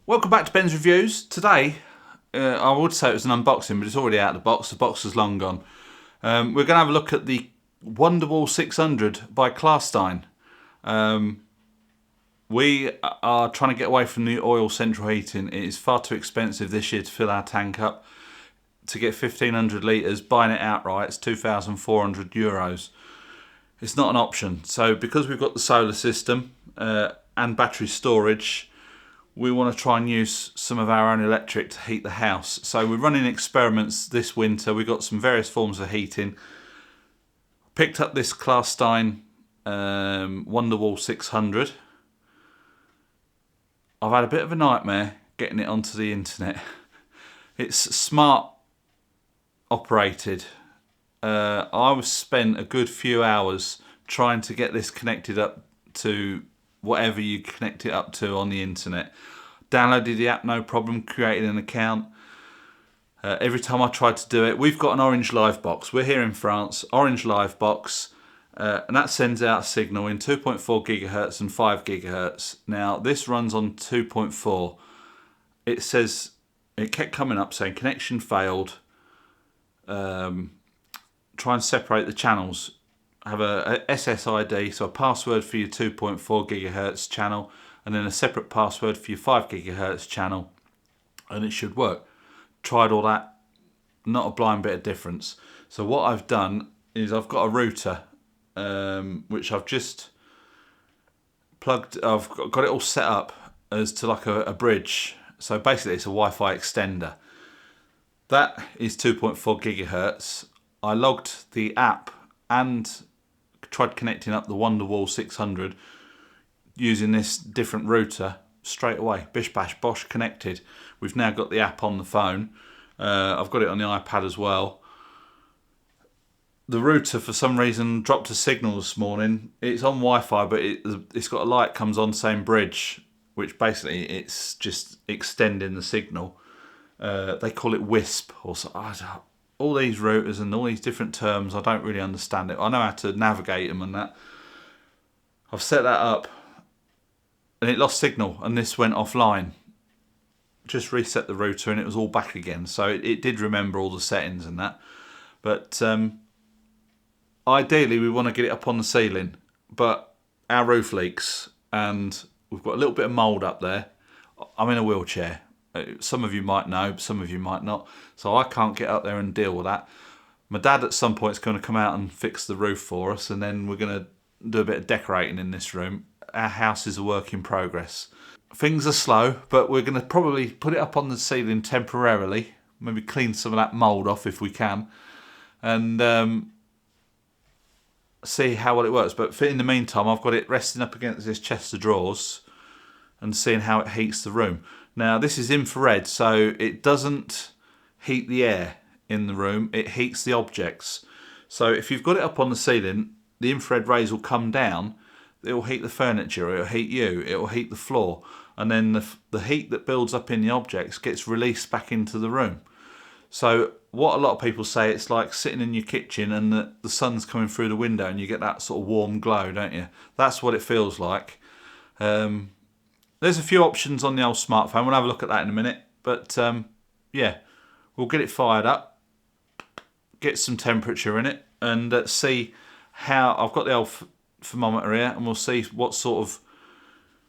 Welcome back to Ben's Reviews. Today, I would say it was an unboxing, but it's already out of the box. The box is long gone. We're going to have a look at the Wonderwall 600 by Klarstein. We are trying to get away from the oil central heating. It is far too expensive this year to fill our tank up. To get 1,500 litres, buying it outright, it's €2,400. It's not an option. So because we've got the solar system and battery storage, we want to try and use some of our own electric to heat the house. So we're running experiments this winter. We've got some various forms of heating. Picked up this Klarstein Wonderwall 600. I've had a bit of a nightmare getting it onto the internet. It's smart operated. I spent a good few hours trying to get this connected up to whatever you connect it up to on the internet. Downloaded the app, no problem, created an account. Every time I tried to do it, we've got an Orange Live box. We're here in France, Orange Live box, and that sends out a signal in 2.4 gigahertz and 5 gigahertz. Now this runs on 2.4. It says, it kept coming up saying connection failed. Try and separate the channels. Have a SSID, so a password for your 2.4 gigahertz channel, and then a separate password for your 5 gigahertz channel, and it should work. Tried all that, not a blind bit of difference. So what I've done is I've got a router, which I've just plugged. I've got it all set up as to like a bridge. So basically, it's a Wi-Fi extender. That is 2.4 gigahertz. I logged the app and tried connecting up the Wonderwall 600 using this different router straight away. Bish bash bosh, connected. We've now got the app on the phone. I've got it on the iPad as well. The router for some reason dropped a signal this morning. It's on Wi-Fi, but it's got a light comes on same bridge, which basically it's just extending the signal. They call it WISP or so. All these routers and all these different terms, I don't really understand it. I know how to navigate them and that. I've set that up and it lost signal and this went offline. Just reset the router and it was all back again. So it did remember all the settings and that. But ideally we want to get it up on the ceiling, but our roof leaks and we've got a little bit of mould up there. I'm in a wheelchair. Some of you might know, some of you might not. So I can't get up there and deal with that. My dad at some point is going to come out and fix the roof for us, and then we're going to do a bit of decorating in this room. Our house is a work in progress. Things are slow, but we're going to probably put it up on the ceiling temporarily. Maybe clean some of that mould off if we can. And see how well it works. But in the meantime, I've got it resting up against this chest of drawers and seeing how it heats the room. Now this is infrared, so it doesn't heat the air in the room, it heats the objects. So if you've got it up on the ceiling, the infrared rays will come down, it will heat the furniture, it will heat you, it will heat the floor, and then the heat that builds up in the objects gets released back into the room. So what a lot of people say, it's like sitting in your kitchen and the sun's coming through the window and you get that sort of warm glow, don't you? That's what it feels like. There's a few options on the old smartphone. We'll have a look at that in a minute. But yeah, we'll get it fired up, get some temperature in it, and see how. I've got the old thermometer here, and we'll see what sort of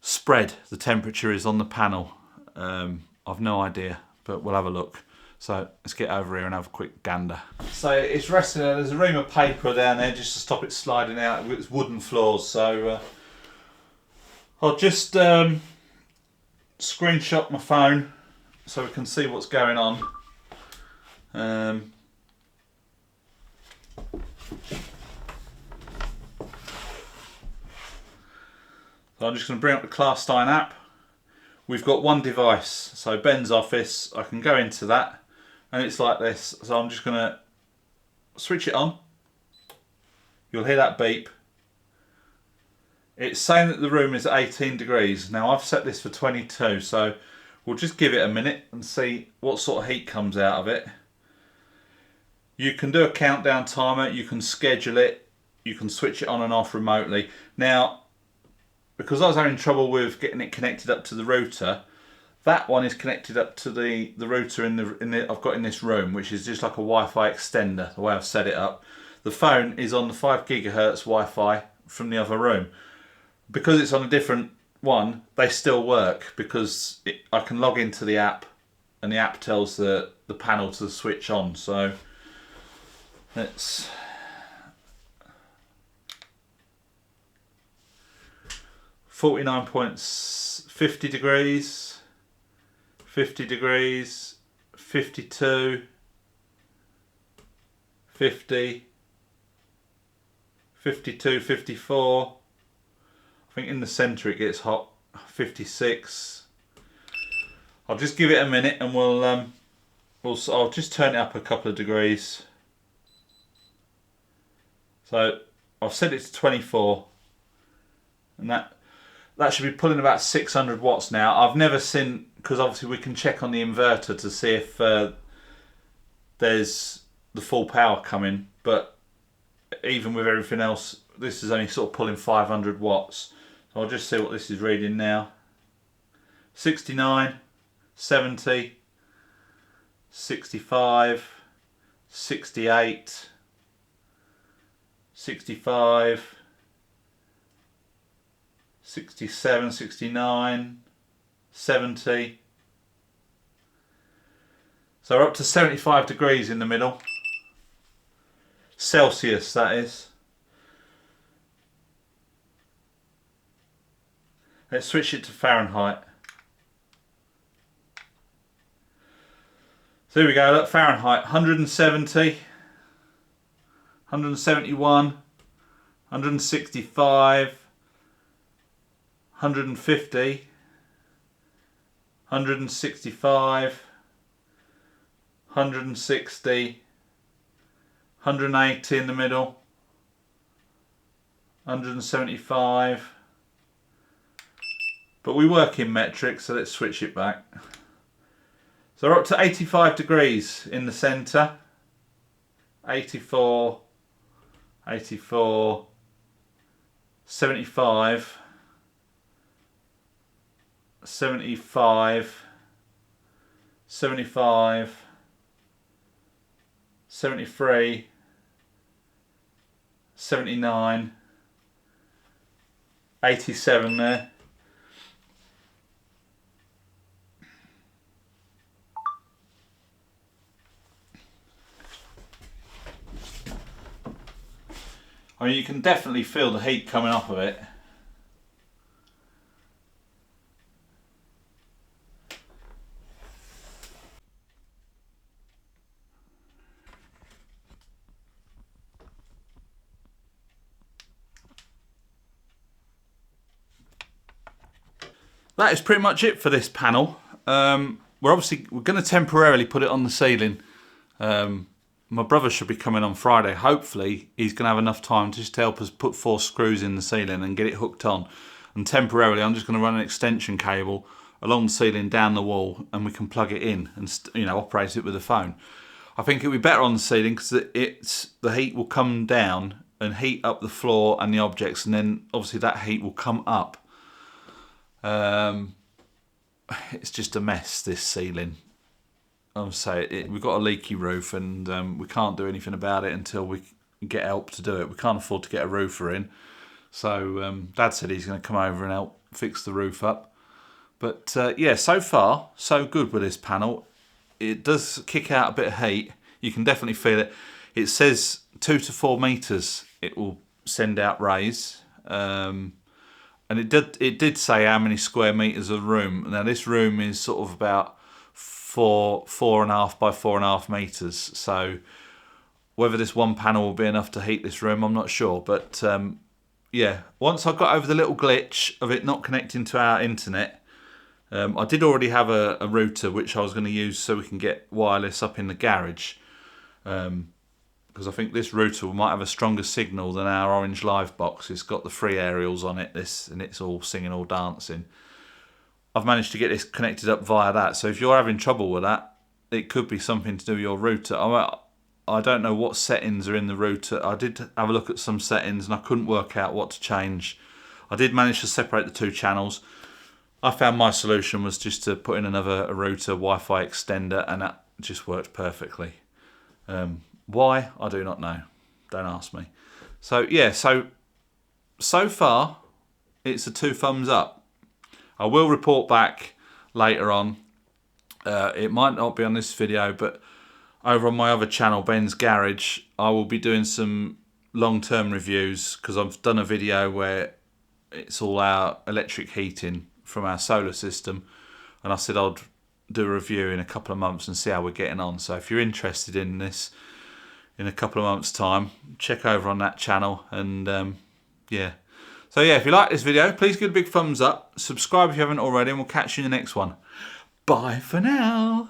spread the temperature is on the panel. I've no idea, but we'll have a look. So let's get over here and have a quick gander. So it's resting there. There's a ream of paper down there just to stop it sliding out. It's wooden floors, so I'll just screenshot my phone so we can see what's going on. So I'm just going to bring up the Klarstein app. We've got one device, so Ben's office. I can go into that and it's like this. So I'm just going to switch it on. You'll hear that beep. It's saying that the room is 18 degrees. Now I've set this for 22, so we'll just give it a minute and see what sort of heat comes out of it. You can do a countdown timer, you can schedule it, you can switch it on and off remotely. Now, because I was having trouble with getting it connected up to the router, That one is connected up to the router in the I've got in this room, which is just like a Wi-Fi extender, the way I've set it up. The phone is on the 5 gigahertz Wi-Fi from the other room. Because it's on a different one, they still work because I can log into the app and the app tells the panel to switch on. So let's 49.50 degrees, 50 degrees, 52, 50, 52, 54. I think in the centre it gets hot, 56. I'll just give it a minute and I'll just turn it up a couple of degrees. So I've set it to 24, and that should be pulling about 600 watts now. I've never seen, because obviously we can check on the inverter to see if there's the full power coming, but even with everything else, this is only sort of pulling 500 watts. So I'll just see what this is reading now. 69, 70, 65, 68, 65, 67, 69, 70. So we're up to 75 degrees in the middle. Celsius, that is. Let's switch it to Fahrenheit. So here we go, look, Fahrenheit, 170, 171, 165, 150, 165, 160, 180 in the middle, 175. But we work in metric, so let's switch it back. So we're up to 85 degrees in the centre. 84, 84, 75, 75, 75, 73, 79, 87 there. I mean, you can definitely feel the heat coming off of it. That is pretty much it for this panel. We're going to temporarily put it on the ceiling. My brother should be coming on Friday. Hopefully he's going to have enough time to just help us put 4 screws in the ceiling and get it hooked on. And temporarily I'm just going to run an extension cable along the ceiling down the wall, and we can plug it in and operate it with a phone. I think it'll be better on the ceiling because the heat will come down and heat up the floor and the objects, and then obviously that heat will come up. It's just a mess, this ceiling. I'll say we've got a leaky roof, and we can't do anything about it until we get help to do it. We can't afford to get a roofer in, so Dad said he's going to come over and help fix the roof up. But yeah, so far so good with this panel. It does kick out a bit of heat. You can definitely feel it. It says 2 to 4 meters it will send out rays, and it did say how many square meters of room. Now this room is sort of about 4.5 by 4.5 meters. So whether this one panel will be enough to heat this room, I'm not sure. But yeah, once I got over the little glitch of it not connecting to our internet, I did already have a router which I was going to use so we can get wireless up in the garage. Because I think this router might have a stronger signal than our Orange Live box. It's got the 3 aerials on it, and it's all singing, all dancing. I've managed to get this connected up via that. So if you're having trouble with that, it could be something to do with your router. I don't know what settings are in the router. I did have a look at some settings and I couldn't work out what to change. I did manage to separate the 2 channels. I found my solution was just to put in another router Wi-Fi extender, and that just worked perfectly. Why? I do not know. Don't ask me. So yeah, so far it's a 2 thumbs up. I will report back later on. It might not be on this video, but over on my other channel, Ben's Garage, I will be doing some long-term reviews, because I've done a video where it's all our electric heating from our solar system, and I said I'd do a review in a couple of months and see how we're getting on. So if you're interested in this in a couple of months' time, check over on that channel. And yeah, so yeah, if you like this video, please give it a big thumbs up, subscribe if you haven't already, and we'll catch you in the next one. Bye for now.